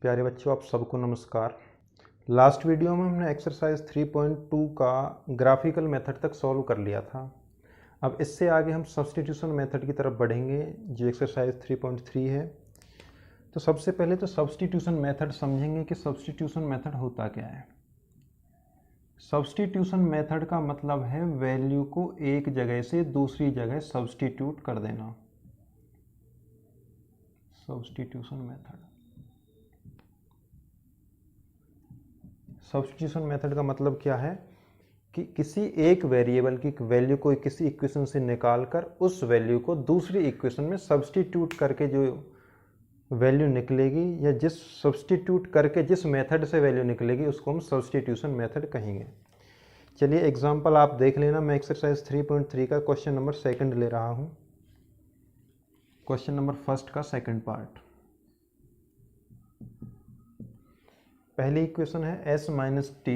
प्यारे बच्चों, आप सबको नमस्कार। लास्ट वीडियो में हमने एक्सरसाइज 3.2 का ग्राफिकल मेथड तक सॉल्व कर लिया था। अब इससे आगे हम सब्स्टिट्यूशन मेथड की तरफ बढ़ेंगे जो एक्सरसाइज 3.3 है। तो सबसे पहले तो सब्स्टिट्यूशन मेथड समझेंगे कि सब्स्टिट्यूशन मेथड होता क्या है। सब्स्टिट्यूशन मेथड का मतलब है वैल्यू को एक जगह से दूसरी जगह सब्स्टिट्यूट कर देना। सब्स्टिट्यूशन मेथड, सब्स्टिट्यूशन मेथड का मतलब क्या है कि किसी एक वेरिएबल की वैल्यू को किसी इक्वेशन से निकालकर उस वैल्यू को दूसरी इक्वेशन में सब्स्टिट्यूट करके जो वैल्यू निकलेगी या जिस सब्स्टिट्यूट करके जिस मेथड से वैल्यू निकलेगी उसको हम सब्स्टिट्यूशन मेथड कहेंगे। चलिए एग्जांपल आप देख लेना। मैं एक्सरसाइज 3.3 का क्वेश्चन नंबर सेकंड ले रहा हूँ। क्वेश्चन नंबर फर्स्ट का सेकंड पार्ट। पहली इक्वेशन है s minus T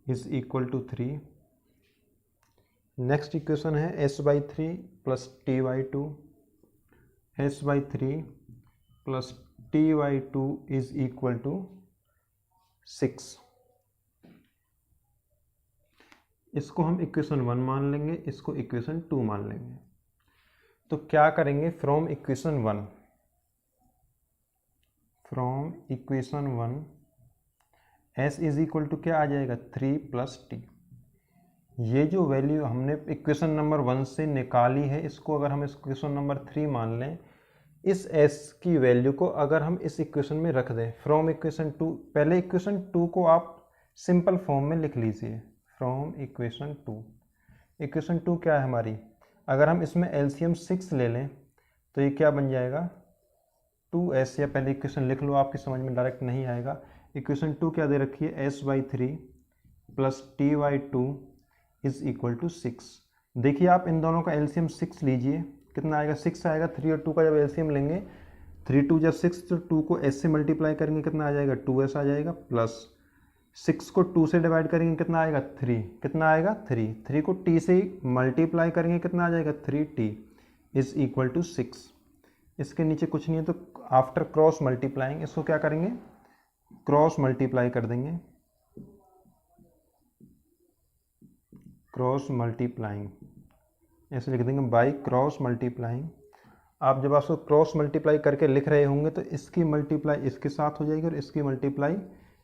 is equal to 3। Next equation है s by 3 plus T by 2, s by 3 plus T by 2 is equal to 6। इसको हम इक्वेशन 1 मान लेंगे, इसको इक्वेशन 2 मान लेंगे। तो क्या करेंगे, from equation 1, from equation 1 s is equal to क्या आ जाएगा 3 प्लस टी। ये जो वैल्यू हमने इक्वेशन नंबर 1 से निकाली है इसको अगर हम इक्वेशन नंबर 3 मान लें, इस s की वैल्यू को अगर हम इस इक्वेशन में रख दें फ्रॉम इक्वेशन 2, पहले इक्वेशन 2 को आप सिंपल फॉर्म में लिख लीजिए। फ्रॉम इक्वेशन 2, इक्वेशन 2 क्या है हमारी, अगर हम इसमें एलसीएम 6 ले लें तो ये क्या बन जाएगा 2s, या पहले इक्वेशन लिख लो, आपकी समझ में डायरेक्ट नहीं आएगा। इक्वेशन 2 क्या दे रखी है, s by 3 plus T by 2 is equal to 6। देखिए आप इन दोनों का एलसीएम 6 लीजिए, कितना आएगा 6 आएगा। 3 और 2 का जब एलसीएम लेंगे 3 2 जब 6, तो 2 को s से मल्टीप्लाई करेंगे कितना आ जाएगा 2s आ जाएगा, प्लस 6 को 2 से डिवाइड करेंगे कितना आएगा 3, कितना आएगा 3, 3 को t से मल्टीप्लाई करेंगे कितना आ जाएगा 3t इज इक्वल टू 6। इसके नीचे कुछ नहीं है तो आफ्टर क्रॉस मल्टीप्लाइंग इसको क्या करेंगे, क्रॉस मल्टीप्लाई कर देंगे, क्रॉस मल्टीप्लाइंग ऐसे लिख देंगे बाई क्रॉस मल्टीप्लाइंग। आप जब आपको क्रॉस मल्टीप्लाई करके लिख रहे होंगे तो इसकी मल्टीप्लाई इसके साथ हो जाएगी और इसकी मल्टीप्लाई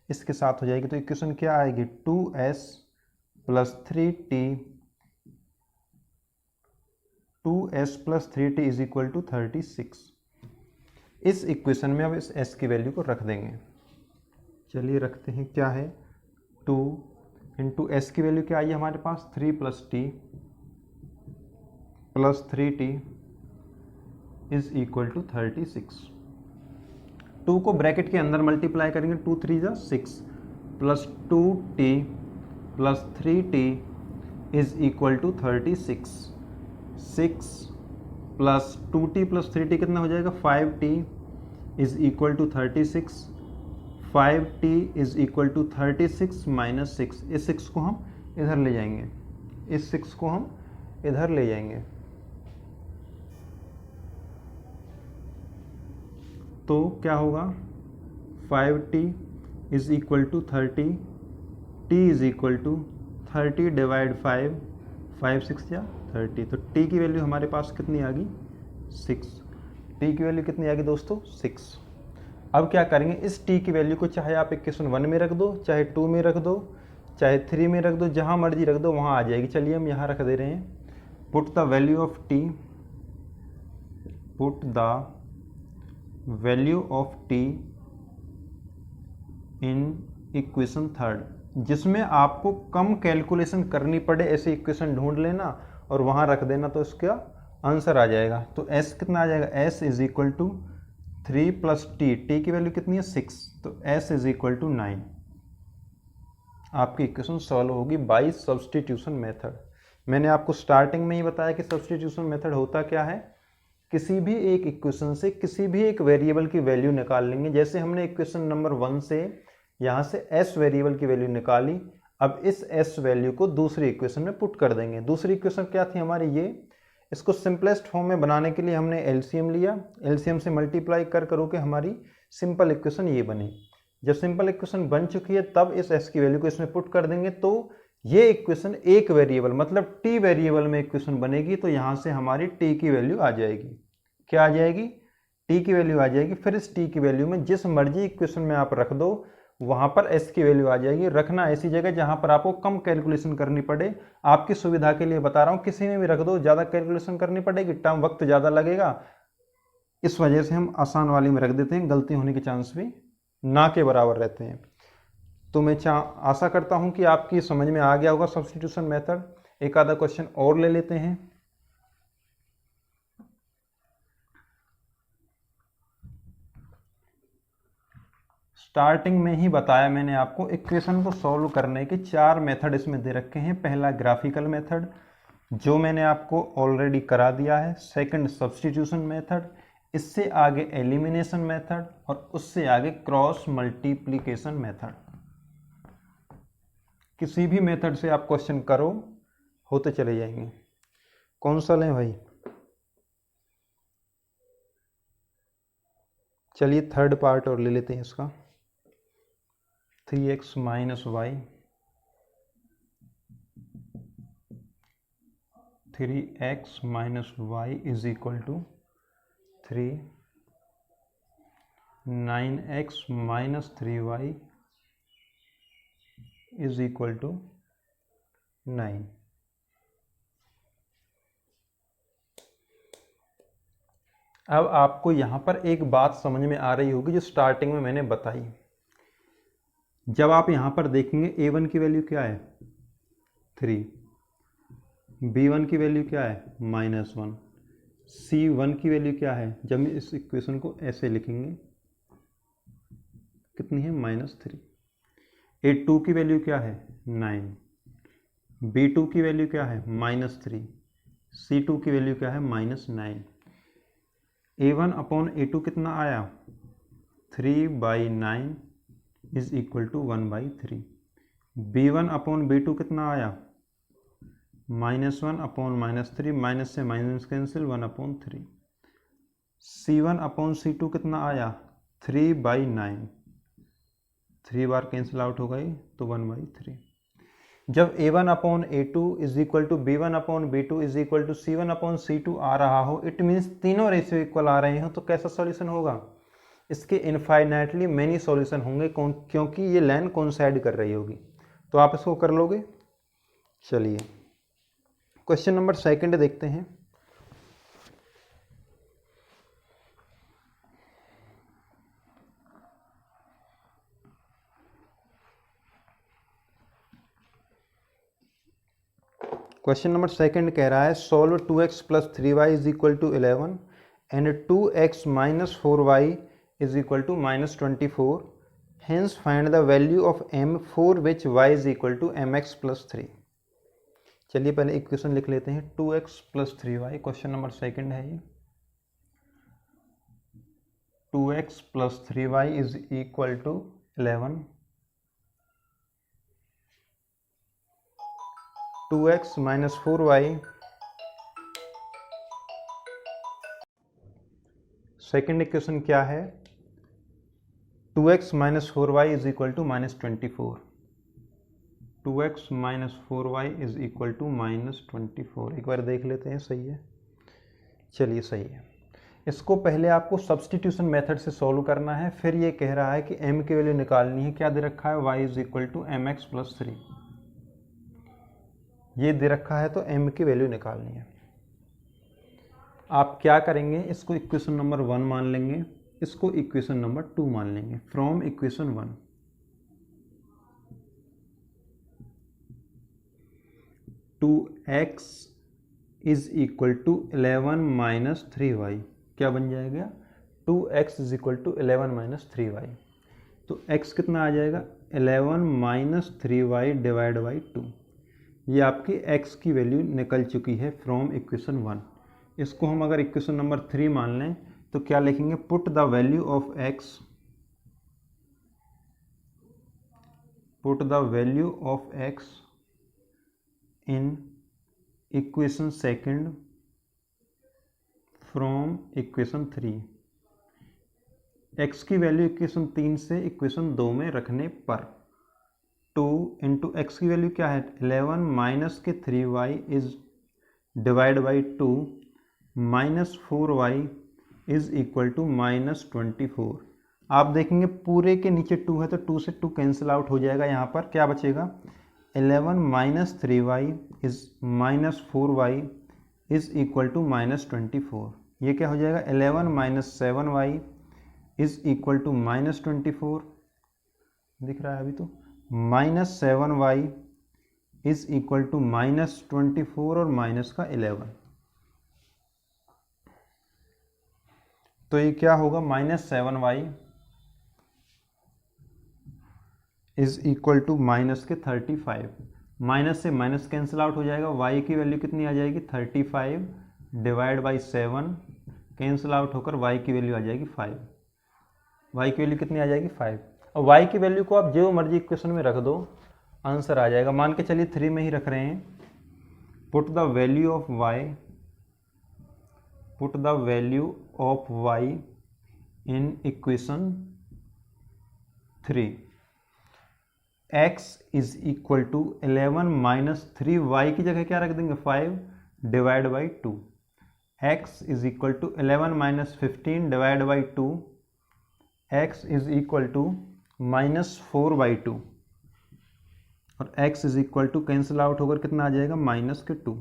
इसके साथ हो जाएगी। तो इक्वेशन क्या आएगी 2s plus 3t, 2s plus 3t is equal to 36। इस इक्वेशन में अब इस s की वैल्यू को रख देंगे। चलिए रखते हैं, क्या है 2 इंटू एस की वैल्यू क्या आई है हमारे पास 3 plus T plus 3t is equal to 36। 2 को ब्रैकेट के अंदर मल्टीप्लाई करेंगे, 2 3 जा 6 plus 2t plus 3t is equal to 36। 6 plus 2t plus 3t कितना हो जाएगा 5t is equal to 36। 5t is equal to 36 minus 6। इस 6 को हम इधर ले जाएंगे, इस 6 को हम इधर ले जाएंगे तो क्या होगा 5t is equal to 30, t is equal to 30 divide 5, 5 6 या 30। तो t की वैल्यू हमारे पास कितनी आ गई 6। t की वैल्यू कितनी आ गई दोस्तों 6। अब क्या करेंगे, इस t की वैल्यू को चाहे आप इक्वेशन 1 में रख दो, चाहे 2 में रख दो, चाहे 3 में रख दो, जहां मर्जी रख दो वहां आ जाएगी। चलिए हम यहां रख दे रहे हैं, put the value of t, put the value of t in equation 3, जिसमें आपको कम कैलकुलेशन करनी पड़े ऐसे इक्वेशन ढूंढ लेना और वहां रख देना तो इसका आंसर आ जाएगा। तो s कितना आ जाएगा, s is equal to 3 plus T, T की वैल्यू कितनी है 6, तो s इज इक्वल टू 9। आपकी इक्वेशन सॉल्व होगी बाय सब्स्टिट्यूशन मेथड। मैंने आपको स्टार्टिंग में ही बताया कि सब्स्टिट्यूशन मेथड होता क्या है, किसी भी एक इक्वेशन से किसी भी एक वेरिएबल की वैल्यू निकाल लेंगे। जैसे हमने इक्वेशन नंबर 1 से यहाँ से s वेरिएबल की वैल्यू निकाली, अब इस s वैल्यू को दूसरी इक्वेशन में पुट कर देंगे। दूसरी इक्वेशन क्या थी हमारी, ये इसको सिंपलेस्ट फॉर्म में बनाने के लिए हमने एलसीएम लिया, एलसीएम से मल्टीप्लाई कर करो के हमारी सिंपल इक्वेशन ये बनी। जब सिंपल इक्वेशन बन चुकी है तब इस एस की वैल्यू को इसमें पुट कर देंगे, तो ये इक्वेशन एक वेरिएबल मतलब टी वेरिएबल में इक्वेशन बनेगी। तो यहाँ से हमारी टी की वैल्यू आ जाएगी, क्या आ जाएगी, टी की वैल्यू आ जाएगी। फिर इस टी की वैल्यू में जिस मर्जी इक्वेशन में आप रख दो वहाँ पर एस की वैल्यू आ जाएगी। रखना ऐसी जगह जहाँ पर आपको कम कैलकुलेशन करनी पड़े, आपकी सुविधा के लिए बता रहा हूँ, किसी में भी रख दो ज़्यादा कैलकुलेशन करनी पड़ेगी, टाइम वक्त ज़्यादा लगेगा, इस वजह से हम आसान वाली में रख देते हैं, गलती होने के चांस भी ना के बराबर रहते हैं। तो मैं आशा करता हूं कि आपकी समझ में आ गया होगा सब्स्टिट्यूशन मेथड। एक आधा क्वेश्चन और ले लेते हैं। स्टार्टिंग में ही बताया मैंने आपको, इक्वेशन को सॉल्व करने के 4 मेथड इसमें दे रखे हैं। पहला ग्राफिकल मेथड जो मैंने आपको ऑलरेडी करा दिया है, सेकंड सब्स्टिट्यूशन मेथड, इससे आगे एलिमिनेशन मेथड और उससे आगे क्रॉस मल्टीप्लिकेशन मेथड। किसी भी मेथड से आप क्वेश्चन करो होते चले जाएंगे। कौन सा लें भाई? चलिए थर्ड पार्ट और ले लेते हैं इसका। 3x minus Y 3x minus Y is equal to 3, 9x minus 3y is equal to 9। अब आपको यहां पर एक बात समझ में आ रही होगी जो स्टार्टिंग में मैंने बताई। जब आप यहां पर देखेंगे a1 की वैल्यू क्या है 3, b1 की वैल्यू क्या है -1, c1 की वैल्यू क्या है, जब हम इस इक्वेशन को ऐसे लिखेंगे कितनी है -3, a2 की वैल्यू क्या है 9, b2 की वैल्यू क्या है -3, c2 की वैल्यू क्या है -9। a1 अपॉन a2 कितना आया 3/9 is equal to 1/3। b1 upon b2 कितना आया -1 अपॉन -3, माइनस से minus cancel 1/3। c1 upon c2 कितना आया 3/9, 3 बार कैंसिल आउट हो गई तो 1/3। जब a1 upon a2 is equal to b1 upon b2 is equal to c1 upon c2 आ रहा हो, इट मीन्स तीनों रेशियो इक्वल आ रहे हो, तो कैसा सॉल्यूशन होगा? इसके इनफाइनाइटली मेनी सॉल्यूशन होंगे, क्योंकि ये लाइन कोइंसाइड कर रही होगी। तो आप इसको कर लोगे। चलिए क्वेश्चन नंबर सेकंड देखते हैं। क्वेश्चन नंबर सेकंड कह रहा है solve 2x plus 3y is equal to 11 and 2x minus 4y is equal to -24, hence find the value of m for which y is equal to mx plus 3। चलिए पहले equation लिख लेते हैं 2x plus 3y, question number second है ये। 2x plus 3y is equal to 11, 2x minus 4y, second equation क्या है 2x minus 4y is equal to -24, 2x minus 4y is equal to -24। एक बार देख लेते हैं, सही है? चलिए सही है। इसको पहले आपको सब्स्टिट्यूशन मेथड से सॉल्व करना है, फिर ये कह रहा है कि m की वैल्यू निकालनी है। क्या दे रखा है y is equal to mx plus 3, ये दे रखा है तो m की वैल्यू निकालनी है। आप क्या करेंगे, इसको इक्वेशन नंबर 1 मान लेंगे, इसको इक्वेशन नंबर 2 मान लेंगे। From equation 1 2x is equal to 11 minus 3y, क्या बन जाएगा 2x is equal to 11 minus 3y। तो x कितना आ जाएगा 11 माइनस 3y डिवाइड बाई 2। ये आपकी x की वैल्यू निकल चुकी है फ्रॉम इक्वेशन 1। इसको हम अगर इक्वेशन नंबर 3 मान लें तो क्या लिखेंगे, put the value of x, put the value of x in equation second from equation 3, x की वैल्यू इक्वेशन 3 से इक्वेशन 2 में रखने पर 2 इंटू एक्स की वैल्यू क्या है 11 माइनस के 3y is divide by 2 minus 4y is equal to minus 24। आप देखेंगे पूरे के नीचे 2 है तो 2 से 2 कैंसिल आउट हो जाएगा। यहाँ पर क्या बचेगा 11 minus 3y is minus 4y is equal to minus 24। ये क्या हो जाएगा 11 minus 7y is equal to minus 24, दिख रहा है अभी तो, minus 7y is equal to minus 24 और माइनस का 11। तो ये क्या होगा minus 7y is equal to minus के 35। माइनस से माइनस कैंसिल आउट हो जाएगा, y की वैल्यू कितनी आ जाएगी 35 डिवाइड बाई 7 कैंसिल आउट होकर y की वैल्यू आ जाएगी 5। y की वैल्यू कितनी आ जाएगी 5। और y की वैल्यू को आप जो मर्जी इक्वेशन में रख दो आंसर आ जाएगा। मान के चलिए 3 में ही रख रहे हैं। Put the value of y in equation 3। x is equal to 11 minus 3y की जगह क्या रख देंगे 5 divide by 2। x is equal to 11 minus 15 divide by 2, x is equal to minus 4 by 2 और x is equal to cancel out होकर कितना आ जाएगा माइनस के 2।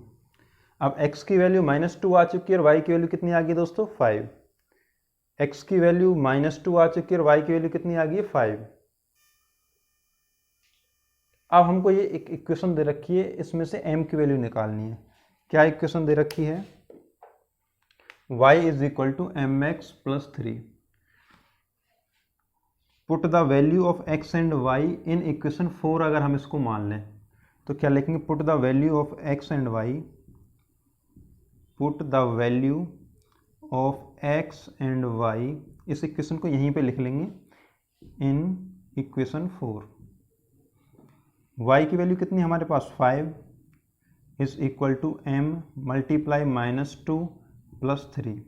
अब x की वैल्यू माइनस 2 आ चुकी है और y की वैल्यू कितनी आ गई दोस्तों 5। x की वैल्यू माइनस 2 आ चुकी है और y की वैल्यू कितनी आ गई है 5। अब हमको ये एक इक्वेशन दे रखी है, इसमें से m की वैल्यू निकालनी है। क्या इक्वेशन दे रखी है y is equal to m x plus 3। Put the value of x and y in equation 4 अगर हम इसको मान लें तो क्या लिखेंगे put the value of x and y, put the value of x and y, इस इक्वेशन को यहीं पे लिख लेंगे इन इक्वेशन 4। y की वैल्यू कितनी हमारे पास 5 is equal to m multiply minus 2 plus 3।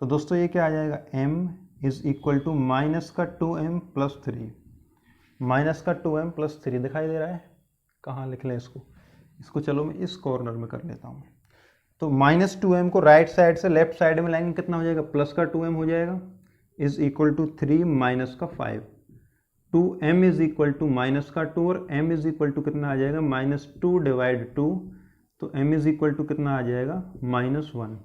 तो दोस्तों ये क्या आ जाएगा m is equal to minus का 2m प्लस 3, माइनस का 2m प्लस 3 दिखाई दे रहा है। कहाँ लिख लें इसको चलो मैं इस कॉर्नर में कर लेता हूँ। तो माइनस 2m को राइट साइड से लेफ्ट साइड में लाएंगे कितना हो जाएगा प्लस का 2m हो जाएगा इज इक्वल टू 3 माइनस का 5। 2m is equal to minus का 2 और m इज इक्वल टू कितना आ जाएगा माइनस 2 डिवाइड 2, तो m इज इक्वल टू कितना आ जाएगा minus 1।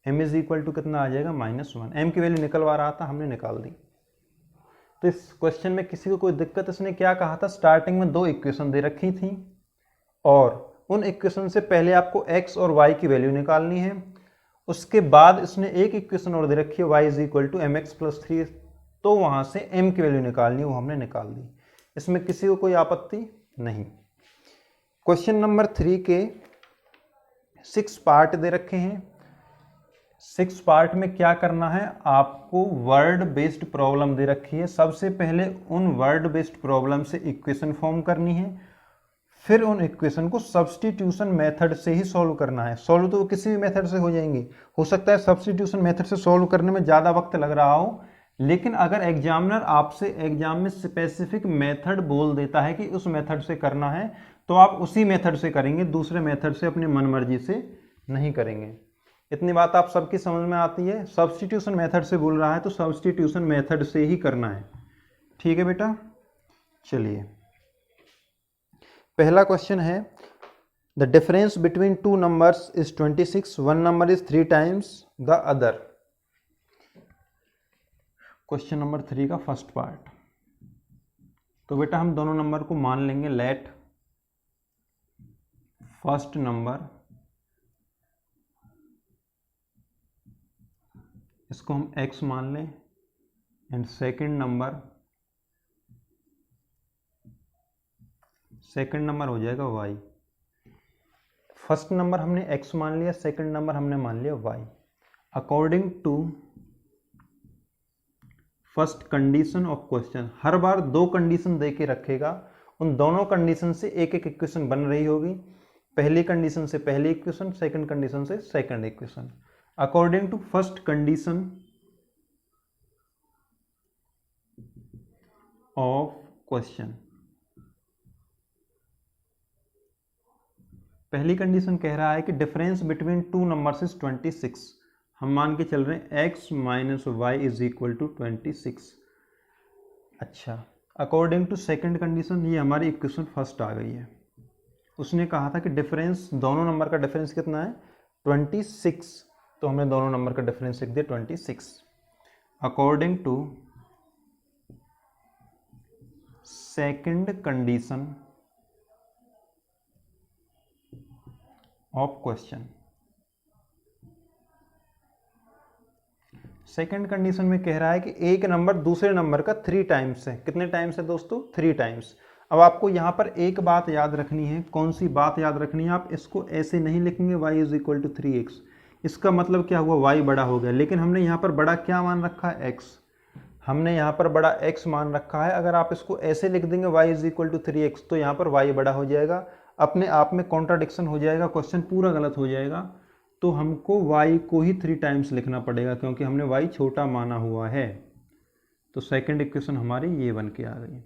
m is equal to कितना आ जाएगा माइनस 1। m की वैल्यू निकलवा रहा था, हमने निकाल दी। तो इस क्वेश्चन में किसी को कोई दिक्कत, इसने क्या कहा था स्टार्टिंग में 2 इक्वेशन दे रखी थी और उन इक्वेशन से पहले आपको x और y की वैल्यू निकालनी है। उसके बाद इसने एक इक्वेशन और दे रखी है y is equal to m x plus 3, तो वहां से m की वैल्यू निकालनी है, वो हमने निकाल दी। इसमें किसी को कोई आपत्ति नहीं। क्वेश्चन नंबर 3 के 6 पार्ट दे रखे हैं। 6 पार्ट में क्या करना है, आपको वर्ड बेस्ड प्रॉब्लम दे रखी है। सबसे पहले उन वर्ड बेस्ड प्रॉब्लम से इक्वेशन फॉर्म करनी है, फिर उन इक्वेशन को सब्स्टिट्यूशन मेथड से ही सॉल्व करना है। सॉल्व तो किसी भी मेथड से हो जाएंगी, हो सकता है सब्स्टिट्यूशन मेथड से सॉल्व करने में ज़्यादा वक्त लग रहा हो, लेकिन अगर एग्जामिनर आपसे एग्जाम में स्पेसिफिक मेथड बोल देता है कि उस मेथड से करना है तो आप उसी मेथड से करेंगे, दूसरे मेथड से अपनी मनमर्जी से नहीं करेंगे। इतनी बात आप सबकी समझ में आती है। सब्स्टिट्यूशन मेथड से बोल रहा है तो सब्स्टिट्यूशन मेथड से ही करना है। ठीक है बेटा, चलिए पहला क्वेश्चन है the difference between 2 numbers is 26, one number is 3 times the other. Question number 3 का फर्स्ट पार्ट। तो बेटा हम दोनों नंबर को मान लेंगे लेट फर्स्ट नंबर, इसको हम x मान लें, एंड सेकंड नंबर हो जाएगा y। फर्स्ट नंबर हमने x मान लिया, सेकंड नंबर हमने मान लिया y। According to first condition of question, हर बार 2 कंडीशन दे के रखेगा, उन दोनों कंडीशन से एक एक इक्वेशन बन रही होगी। पहली कंडीशन से पहली इक्वेशन, सेकंड कंडीशन से second equation. According to first condition of question, पहली कंडीशन कह रहा है कि difference between two numbers is 26। हम मान के चल रहे हैं x minus Y is equal to 26। अच्छा, अकॉर्डिंग टू सेकंड कंडीशन, ये हमारी इक्वेशन फर्स्ट आ गई है। उसने कहा था कि डिफरेंस, दोनों नंबर का डिफरेंस कितना है 26, तो हमने दोनों नंबर का डिफरेंस लिख दिया 26। According to second condition of question, second condition में कह रहा है कि एक नंबर दूसरे नंबर का 3 टाइम्स है। कितने टाइम्स है दोस्तों? 3 टाइम्स। अब आपको यहाँ पर एक बात याद रखनी है। कौन सी बात याद रखनी है? आप इसको ऐसे नहीं लिखेंगे y is equal to 3x, इसका मतलब क्या हुआ, y बड़ा हो गया। लेकिन हमने यहाँ पर बड़ा क्या मान रखा है, x। हमने यहाँ पर बड़ा x मान रखा है। अगर आप इसको ऐसे लिख देंगे y is equal to 3x, तो यहाँ पर y बड़ा हो जाएगा, अपने आप में कॉन्ट्राडिक्शन हो जाएगा, क्वेश्चन पूरा गलत हो जाएगा। तो हमको y को ही 3 टाइम्स लिखना पड़ेगा, क्योंकि हमने y छोटा माना हुआ है। तो सेकंड इक्वेशन हमारी ये बन के आ गई।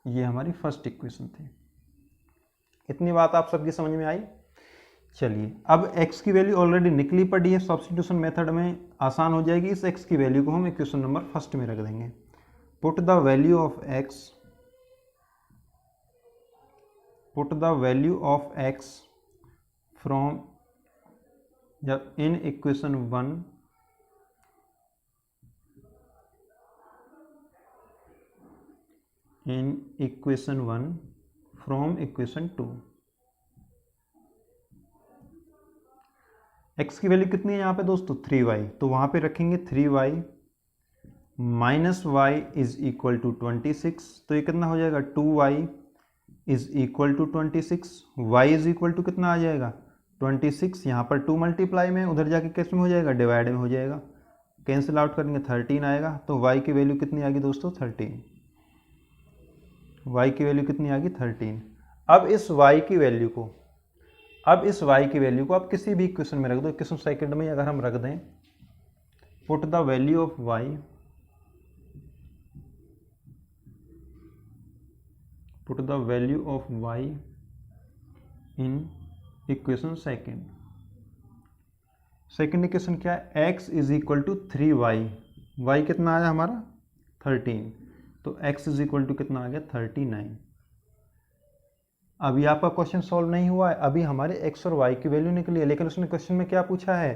ये हमारी फर्स्ट इक्वेशन थी। इतनी बात आप सबकी समझ में आई? चलिए, अब x की वैल्यू ऑलरेडी निकली पड़ी है, सब्स्टिट्यूशन मेथड में आसान हो जाएगी। इस x की वैल्यू को हम इक्वेशन नंबर फर्स्ट में रख देंगे। Put the value of x, put the value of x from, जब in equation 1 in equation 1 from equation 2। x की वैल्यू कितनी है यहाँ पे दोस्तों? 3y, तो वहाँ पे रखेंगे 3y minus Y is equal to 26। तो ये कितना हो जाएगा? 2y is equal to 26। y is equal to कितना आ जाएगा? 26। यहाँ पर 2 मल्टीप्लाई में, उधर जाके किस में हो जाएगा? डिवाइड में हो जाएगा। कैंसिल आउट करेंगे 13 आएगा। तो y की वैल्यू कितनी आ गई दोस्तों? 13। y की वैल्यू कितनी आ गई? 13। अब इस y की वैल्यू को, आप किसी भी इक्वेशन में रख दो। इक्वेशन सेकंड में अगर हम रख दें, put the value of y, put the value of y in equation second. Second equation क्या है? x is equal to 3y। y कितना आया हमारा? 13। तो x इज इक्वल टू कितना आ गया? 39। अभी आपका क्वेश्चन सॉल्व नहीं हुआ है, अभी हमारे x और y की वैल्यू निकली है। लेकिन उसने क्वेश्चन में क्या पूछा है?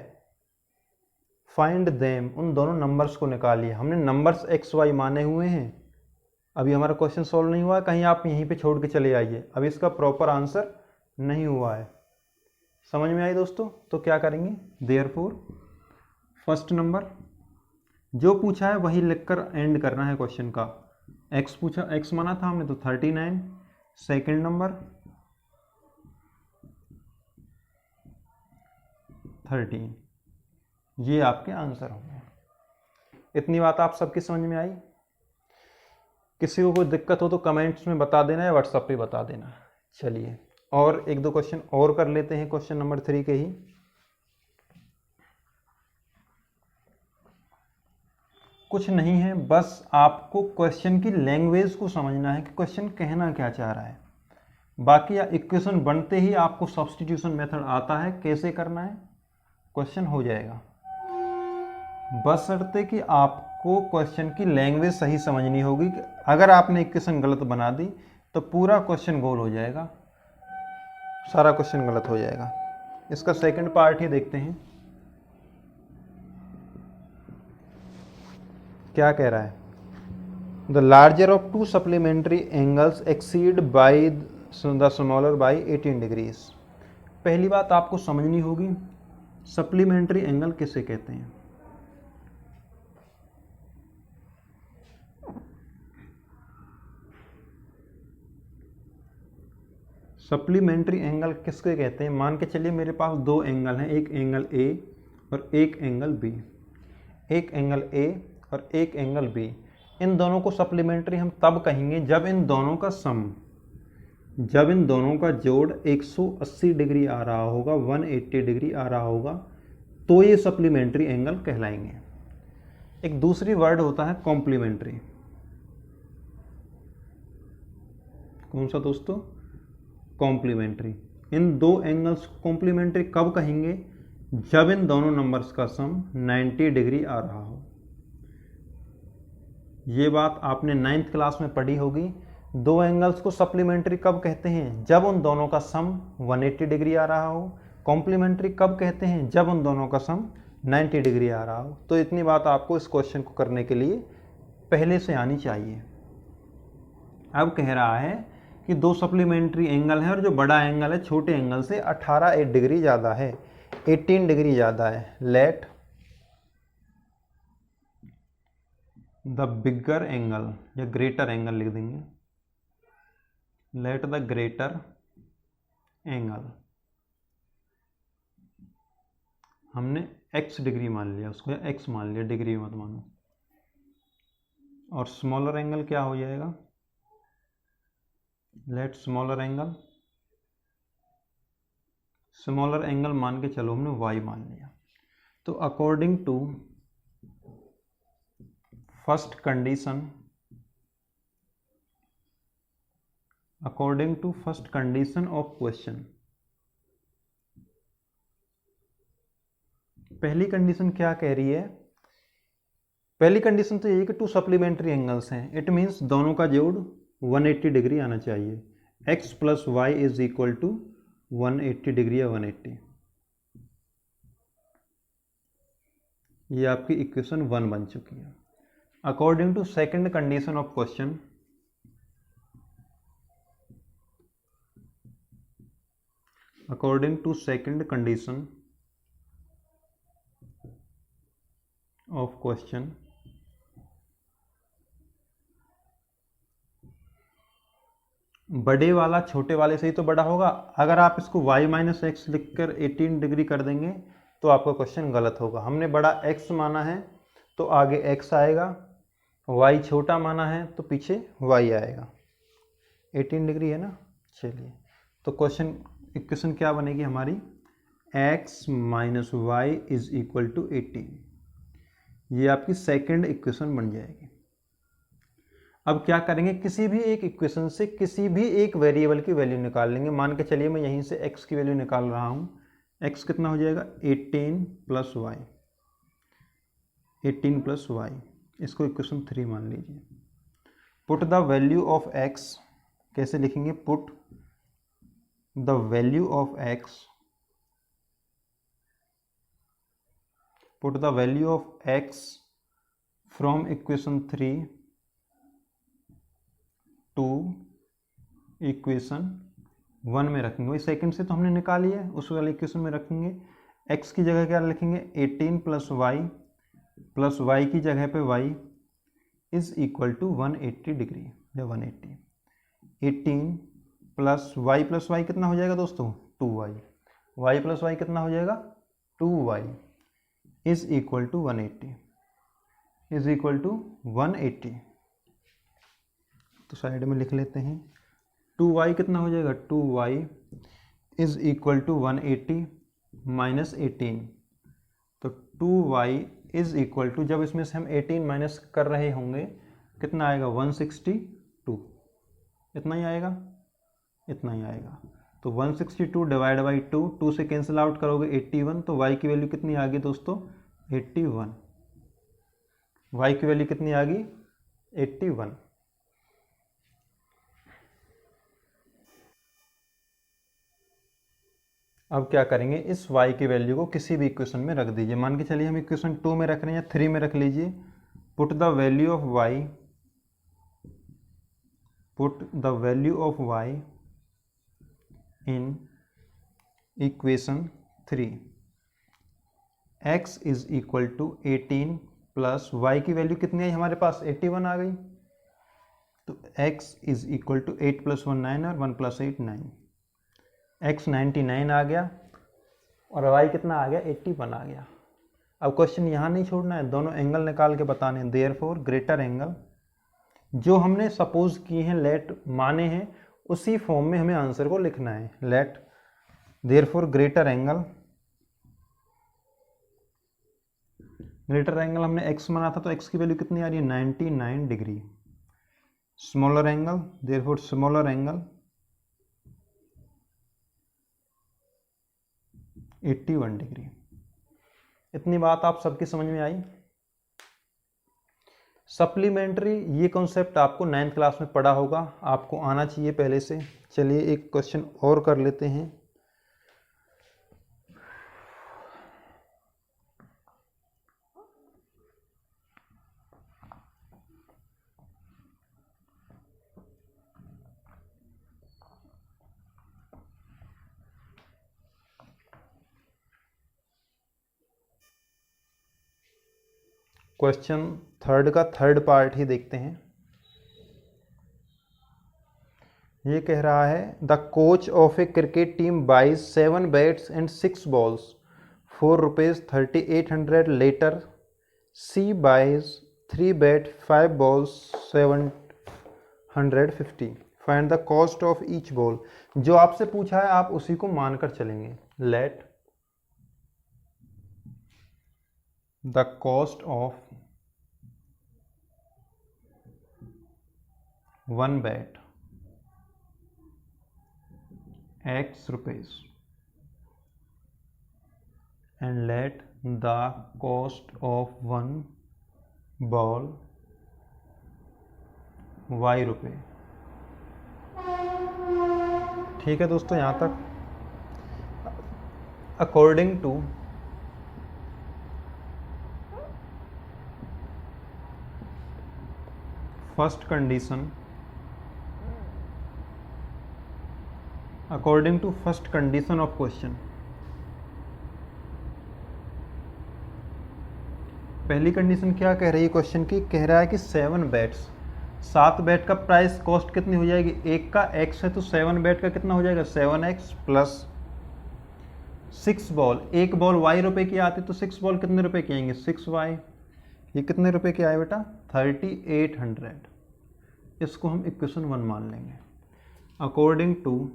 फाइंड देम, उन दोनों नंबर्स को निकालिए। हमने नंबर्स x y माने हुए हैं। अभी हमारा क्वेश्चन सॉल्व नहीं हुआ है, कहीं आप यहीं पे छोड़ के चले आइए, अभी इसका प्रॉपर आंसर नहीं हुआ है। समझ में आई दोस्तों? तो क्या करेंगे? देयरफॉर फर्स्ट नंबर जो पूछा है वही लिखकर एंड करना है क्वेश्चन का। x पूछा, x माना था हमने, तो 39। Second number 13। ये आपके आंसर होंगे। इतनी बात आप सबकी समझ में आई? किसी को कोई दिक्कत हो तो कमेंट्स में बता देना या व्हाट्सएप पे बता देना। चलिए, और एक दो क्वेश्चन और कर लेते हैं, क्वेश्चन नंबर 3 के ही। कुछ नहीं है, बस आपको क्वेश्चन की लैंग्वेज को समझना है कि क्वेश्चन कहना क्या चाह रहा है। बाकी इक्वेशन बनते ही आपको सब्स्टिट्यूशन मेथड आता है, कैसे करना है, क्वेश्चन हो जाएगा। बशर्ते कि आपको क्वेश्चन की लैंग्वेज सही समझनी होगी। अगर आपने इक्वेशन गलत बना दी तो पूरा क्वेश्चन गोल हो जाएगा, सारा क्वेश्चन गलत हो जाएगा। इसका सेकंड पार्ट ही देखते हैं क्या कह रहा है। The larger of 2 supplementary angles exceed by the smaller by 18 degrees. पहली बात आपको समझनी होगी, सप्लीमेंट्री एंगल किसे कहते हैं। सप्लीमेंट्री एंगल किसके कहते हैं? मान के चलिए मेरे पास 2 एंगल हैं, एक एंगल A और एक एंगल B। एक एंगल A और एक एंगल B, इन दोनों को सप्लीमेंट्री हम तब कहेंगे जब इन दोनों का सम, जब इन दोनों का जोड़ 180 डिग्री आ रहा होगा, 180 डिग्री आ रहा होगा, तो ये सप्लीमेंट्री एंगल कहलाएंगे। एक दूसरी वर्ड होता है कॉम्प्लीमेंट्री। कौन सा दोस्तों? कॉम्प्लीमेंट्री। इन दो एंगल्स कॉम्प्लीमेंट्री कब कहेंगे? जब इन दोनों नंबर्स का सम 90 डिग्री आ रहा हो। ये बात आपने 9th क्लास में पढ़ी होगी। दो एंगल्स को सप्लीमेंट्री कब कहते हैं? जब उन दोनों का सम 180 डिग्री आ रहा हो। कॉम्प्लीमेंट्री कब कहते हैं? जब उन दोनों का सम 90 डिग्री आ रहा हो। तो इतनी बात आपको इस क्वेश्चन को करने के लिए पहले से आनी चाहिए। अब कह रहा है कि दो सप्लीमेंट्री एंगल है और जो बड़ा एंगल है छोटे एंगल से 18 डिग्री ज़्यादा है, 18 डिग्री ज़्यादा है। लेट द बिगर एंगल या ग्रेटर एंगल लिख देंगे। लेट द ग्रेटर एंगल, हमने x डिग्री मान लिया उसको, या x मान लिया, डिग्री मत मानो। और स्मॉलर एंगल क्या हो जाएगा? Let smaller angle, smaller angle मान के चलो हमने y मान लिया। तो according to first condition, according to first condition of question, पहली कंडीशन क्या कह रही है? पहली कंडीशन तो ये है कि टू सप्लीमेंट्री एंगल्स हैं। इट मीन्स दोनों का जोड़ 180 डिग्री आना चाहिए। x plus y is equal to 180 degree या 180। ये आपकी इक्वेशन 1 बन चुकी है। According to second condition of question, according to second condition of question, बड़े वाला छोटे वाले से ही तो बड़ा होगा। अगर आप इसको y माइनस एक्स लिख कर 18 डिग्री कर देंगे तो आपका क्वेश्चन गलत होगा। हमने बड़ा x माना है तो आगे x आएगा, y छोटा माना है तो पीछे y आएगा। 18 डिग्री है ना। चलिए, तो क्वेश्चन इक्वेशन क्या बनेगी हमारी? x minus Y is equal to 18। ये आपकी सेकंड इक्वेशन बन जाएगी। अब क्या करेंगे? किसी भी एक इक्वेशन से किसी भी एक वेरिएबल की वैल्यू निकाल लेंगे। मान के चलिए मैं यहीं से x की वैल्यू निकाल रहा हूँ। x कितना हो जाएगा? 18 प्लस वाई, 18 प्लस वाई, इसको इक्वेशन 3 मान लीजिए। Put the value of x, कैसे लिखेंगे? Put the value of x, put the value of x from equation 3 to equation 1 में रखेंगे। वही सेकंड से तो हमने निकाली है, उस वाले इक्वेशन में रखेंगे। x की जगह क्या लिखेंगे? 18 प्लस वाई की जगह पे y is equal to 180 degree या 180। 18 प्लस वाई कितना हो जाएगा दोस्तों? 2y। y प्लस वाई कितना हो जाएगा? 2y is equal to 180, is equal to 180। तो साइड में लिख लेते हैं। 2y कितना हो जाएगा? 2y is equal to 180 minus 18। तो 2y इज इक्वल टू, जब इसमें से हम 18 माइनस कर रहे होंगे कितना आएगा? 162। इतना ही आएगा, इतना ही आएगा। तो 162 डिवाइड बाई 2 से कैंसिल आउट करोगे 81। तो y की वैल्यू कितनी आ गई दोस्तों? 81। y की वैल्यू कितनी आ गई? 81। अब क्या करेंगे? इस y की वैल्यू को किसी भी इक्वेशन में रख दीजिए। मान के चलिए हम इक्वेशन 2 में रख रहे हैं या 3 में रख लीजिए। Put the value of y, put the value of y in equation 3। x is equal to 18 plus y की वैल्यू कितनी आई हमारे पास? 81 आ गई। तो x is equal to 8 plus 1 9 और 1 प्लस 8 9। x 99 आ गया और y कितना आ गया? 81 आ गया। अब क्वेश्चन यहाँ नहीं छोड़ना है, दोनों एंगल निकाल के बताने हैं। देयरफॉर ग्रेटर एंगल, जो हमने सपोज किए हैं, लेट माने हैं, उसी फॉर्म में हमें आंसर को लिखना है। Let therefore greater angle greater angle हमने x माना था, तो x की वैल्यू कितनी आ रही है 99 degree. Smaller angle, therefore smaller angle 81 degree. इतनी बात आप सबकी समझ में आई। सप्लीमेंट्री ये कॉन्सेप्ट आपको 9th क्लास में पढ़ा होगा, आपको आना चाहिए पहले से। चलिए एक क्वेश्चन और कर लेते हैं। क्वेश्चन थर्ड का थर्ड पार्ट ही देखते हैं। ये कह रहा है the coach of a cricket team buys 7 bats and 6 balls for ₹3800। Later she buys 3 bat 5 balls 750। Find the cost of each ball. जो आपसे पूछा है आप उसी को मानकर चलेंगे। Let the cost of 1 bat X rupees and let the cost of 1 ball Y रुपये। ठीक है दोस्तों, यहाँ तक। According to first condition, according to first condition of question, पहली कंडीशन क्या कह रही है क्वेश्चन की? कह रहा है कि 7 बैट्स, 7 बैट का प्राइस कॉस्ट कितनी हो जाएगी? एक का x है तो 7 बैट का कितना हो जाएगा? 7x plus 6 ball. एक बॉल y रुपए की आती तो 6 बॉल कितने रुपए की आएंगे? 6y। ये कितने रुपए के आए बेटा? 3800। इसको हम इक्वेशन 1 मान लेंगे। According to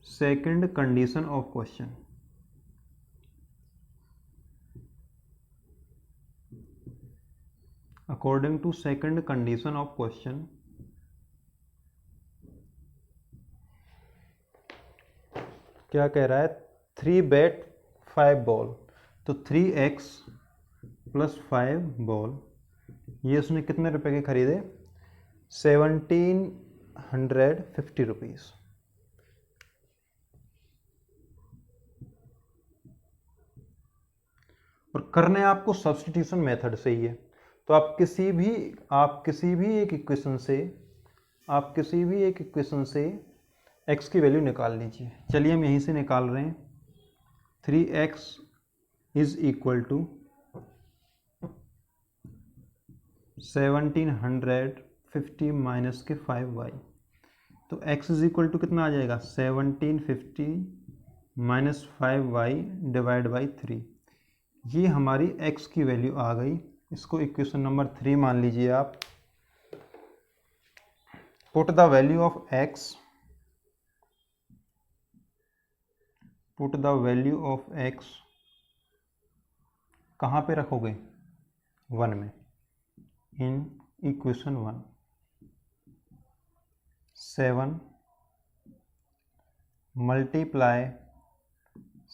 second condition of question, according to second condition of question, क्या कह रहा है? 3 बैट 5 बॉल, तो 3x प्लस 5 बॉल, ये उसने कितने रुपए के खरीदे? 1750 रुपीज़। और करने आपको सब्स्टिट्यूशन मेथड से ही है। तो आप किसी भी एक इक्वेशन से x की वैल्यू निकाल लीजिए। चलिए हम यहीं से निकाल रहे हैं। 3x is equal to 1750 minus के 5y, तो x इज इक्वल टू कितना आ जाएगा? 1750 माइनस 5y डिवाइड बाई 3। ये हमारी x की वैल्यू आ गई। इसको इक्वेशन नंबर 3 मान लीजिए आप। Put the value of x, put the value of x कहाँ पे रखोगे? 1 में, इन इक्वेशन 1। 7 मल्टीप्लाई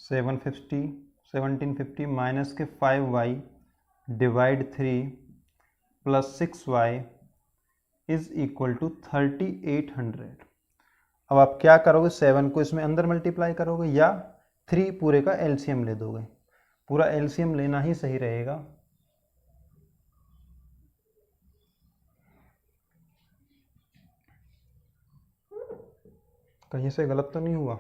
1750 माइनस के 5y divide 3 plus 6y is equal to 3800। अब आप क्या करोगे? 7 को इसमें अंदर मल्टीप्लाई करोगे या 3 पूरे का एलसीएम ले दोगे? पूरा एलसीएम लेना ही सही रहेगा। कहीं से गलत तो नहीं हुआ?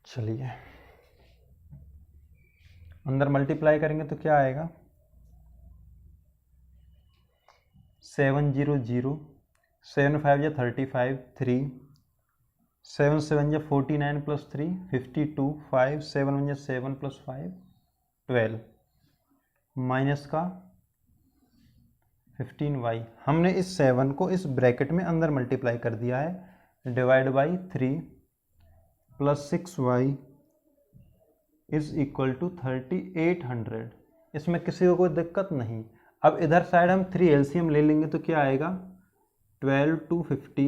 चलिए अंदर मल्टीप्लाई करेंगे तो क्या आएगा? 700, 7 5 या 35, 3 7 7 या 49 प्लस 3 52, 5 7 1 या 7 प्लस 5 12 माइनस का 15y। हमने इस 7 को इस ब्रैकेट में अंदर मल्टीप्लाई कर दिया है। Divide by 3 plus 6y is equal to 3800। इसमें किसी को कोई दिक्कत नहीं। अब इधर साइड हम 3 एलसीएम ले लेंगे तो क्या आएगा, 12 2 50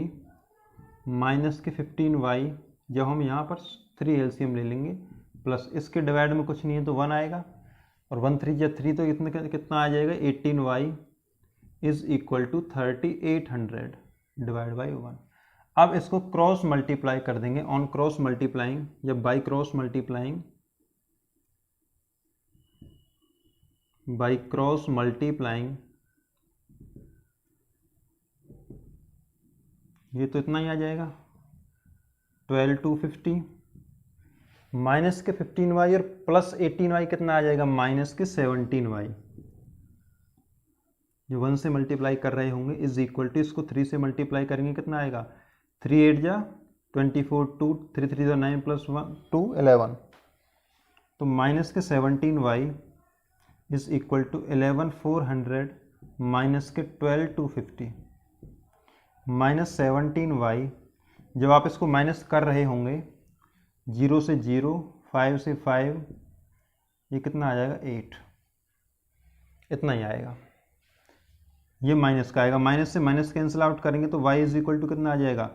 माइनस के 15y, जब हम यहाँ पर 3 एलसीएम ले लेंगे प्लस इसके डिवाइड में कुछ नहीं है तो 1 आएगा, और 1 3 या 3 तो कितना आ जाएगा, 18y is equal to 3800 divide by 1। अब इसको क्रॉस मल्टीप्लाई कर देंगे, ऑन क्रॉस मल्टीप्लाइंग या by cross multiplying, by cross multiplying, ये तो इतना ही आ जाएगा, 12 2 50 माइनस के 15y और प्लस 18y कितना आ जाएगा, माइनस के 17y, जो 1 से मल्टीप्लाई कर रहे होंगे इज इक्वल टू, इसको 3 से मल्टीप्लाई करेंगे कितना आएगा, 3 8 जा 24 2 3 3 जा 9 प्लस 1 2 11, तो माइनस के 17y is equal to 11 400 minus के 12 250 माइनस 17y, जब आप इसको माइनस कर रहे होंगे 0 से 0 5 से 5, ये कितना आ जाएगा 8, इतना ही आएगा, ये माइनस का आएगा, माइनस से माइनस कैंसिल आउट करेंगे तो y इज इक्वल टू कितना आ जाएगा,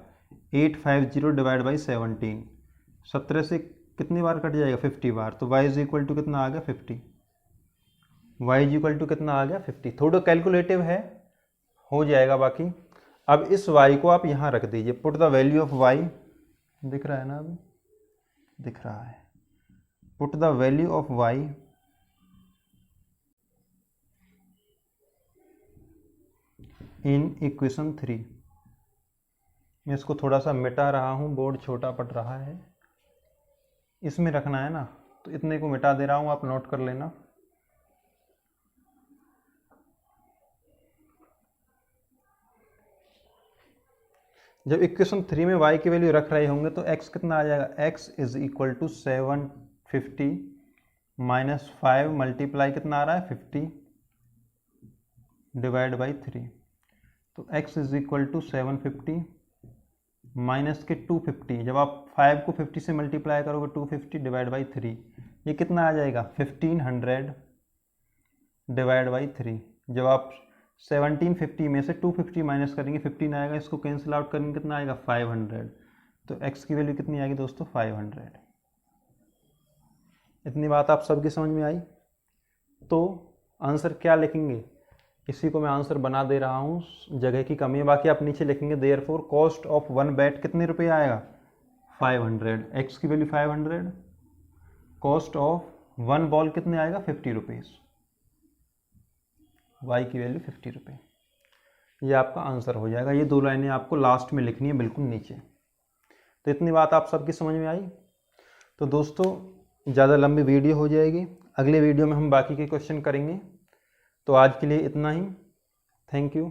850 डिवाइड बाई 17, 17 से कितनी बार कट जाएगा, 50 बार, तो y इज इक्वल टू कितना आ गया 50, y इज इक्वल टू कितना आ गया 50। थोड़ा कैलकुलेटिव है, हो जाएगा बाकी। अब इस y को आप यहाँ रख दीजिए, put the value of y, दिख रहा है ना, अभी दिख रहा है, put the value of y in equation 3। मैं इसको थोड़ा सा मिटा रहा हूँ, बोर्ड छोटा पड़ रहा है, इसमें रखना है ना, तो इतने को मिटा दे रहा हूँ, आप नोट कर लेना। जब इक्वेशन 3 में y की वैल्यू रख रहे होंगे तो x कितना आ जाएगा, x is equal to 750 minus 5 multiply कितना आ रहा है 50 डिवाइड बाई 3, तो x is equal to 750 minus के 250, जब आप 5 को 50 से मल्टीप्लाई करोगे 250 डिवाइड बाई 3, ये कितना आ जाएगा 1500 डिवाइड बाई 3, जब आप 1750 में से 250 माइनस करेंगे 15 आएगा, इसको कैंसिल आउट करेंगे कितना आएगा 500, तो x की वैल्यू कितनी आएगी दोस्तों 500। इतनी बात आप सबकी समझ में आई। तो आंसर क्या लिखेंगे, इसी को मैं आंसर बना दे रहा हूँ, जगह की कमी है, बाकी आप नीचे लिखेंगे देयरफॉर कॉस्ट ऑफ 1 बैट कितने रुपये आएगा 500, x की वैल्यू 500, कॉस्ट ऑफ 1 बॉल कितने आएगा 50 रुपीज़, y की वैल्यू 50 रुपये। ये आपका आंसर हो जाएगा। ये 2 लाइनें आपको लास्ट में लिखनी है बिल्कुल नीचे। तो इतनी बात आप सबकी समझ में आई। तो दोस्तों ज़्यादा लंबी वीडियो हो जाएगी, अगले वीडियो में हम बाकी के क्वेश्चन करेंगे। तो आज के लिए इतना ही, थैंक यू।